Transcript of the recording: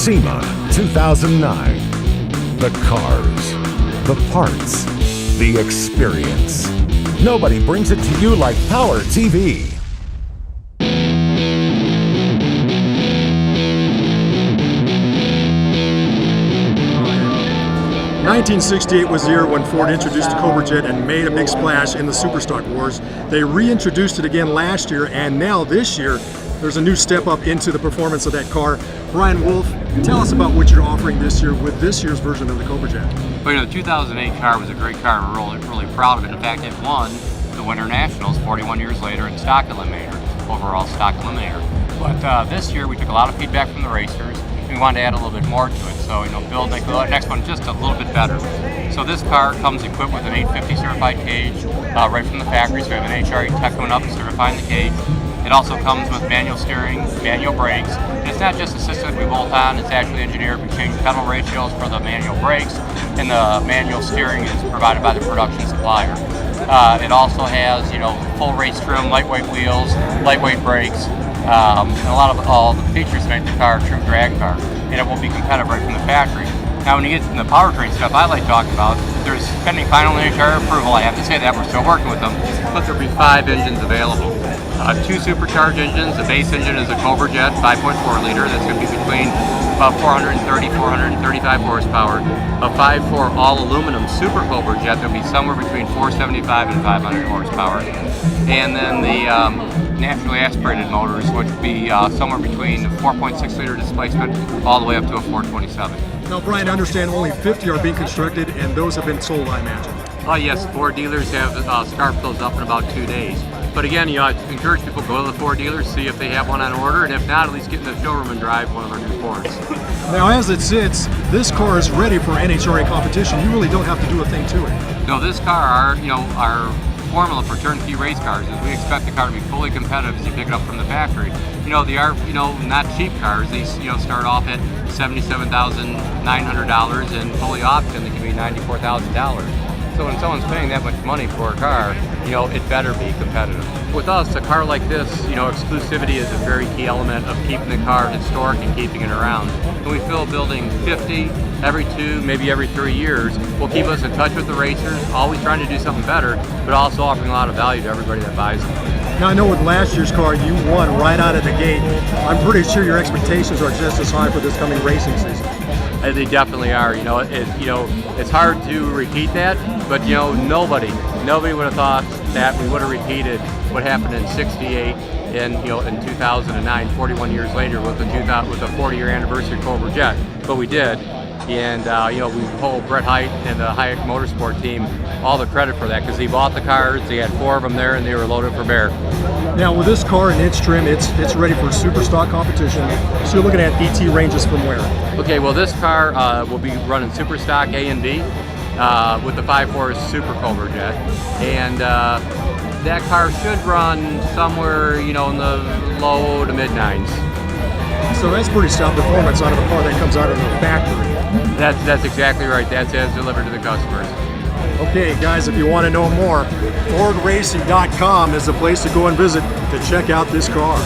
SEMA 2009. The cars, the parts, the experience. Nobody brings it to you like Power TV. 1968 was the year when Ford introduced the Cobra Jet and made a big splash in the Superstock Wars. They reintroduced it again last year, and now this year there's a new step up into the performance of that car. Brian Wolfe, tell us about what you're offering this year with this year's version of the Cobra Jet. Well, the 2008 car was a great car. We're really proud of it. In fact, it won the Winter Nationals 41 years later in stock eliminator, overall stock eliminator. But this year we took a lot of feedback from the racers. We wanted to add a little bit more to it, so build the next one just a little bit better. So this car comes equipped with an 850 certified cage right from the factory. So we have an HRE tech coming up and certifying the cage. It also comes with manual steering, manual brakes. And it's not just a system that we bolt on, it's actually engineered. We change pedal ratios for the manual brakes, and the manual steering is provided by the production supplier. It also has, full race trim, lightweight wheels, lightweight brakes, and a lot of all the features make the car a true drag car, and it will be competitive right from the factory. Now, when you get in the powertrain stuff I like talking about, there's pending final NHR approval. I have to say that we're still working with them, but there'll be 5 engines available. 2 supercharged engines. The base engine is a Cobra Jet 5.4 liter. That's going to be between about 430, 435 horsepower. A 5.4 all aluminum Super Cobra Jet that'll be somewhere between 475 and 500 horsepower. And then the naturally aspirated motors, which would be somewhere between 4.6 liter displacement all the way up to a 427. Now, Brian, I understand only 50 are being constructed, and those have been sold, I imagine. Oh yes, Ford dealers have scarfed those up in about 2 days. But again, I encourage people to go to the Ford dealers, see if they have one on order, and if not, at least get in the showroom and drive one of our new Fords. Now, as it sits, this car is ready for NHRA competition. You really don't have to do a thing to it. No, this car, our formula for turnkey race cars is we expect the car to be fully competitive as you pick it up from the factory. They are, not cheap cars. They, start off at $77,900 and fully optioned, they can be $94,000. So when someone's paying that much money for a car, it better be competitive. With us, a car like this, exclusivity is a very key element of keeping the car historic and keeping it around. And we feel building 50 every 2, maybe every 3 years will keep us in touch with the racers, always trying to do something better, but also offering a lot of value to everybody that buys them. Now, I know with last year's car, you won right out of the gate. I'm pretty sure your expectations are just as high for this coming racing season. They definitely are. It's hard to repeat that, but nobody would have thought that we would have repeated what happened in '68 and in 2009, 41 years later, with the 40-year anniversary Cobra Jet. But we did, and we hold Brett Hite and the Hayek Motorsport team all the credit for that, because he bought the cars. They had 4 of them there, and they were loaded for bear. Now, with this car and its trim, it's ready for super stock competition. So you're looking at ET ranges from where? Okay, well, this car will be running super stock A and B with the 5.4 Super Cobra Jet, and that car should run somewhere, in the low to mid 9s. So that's pretty stout performance out of a car that comes out of the factory. That's exactly right. That's as delivered to the customers. Okay, guys, if you want to know more, FordRacing.com is the place to go and visit to check out this car.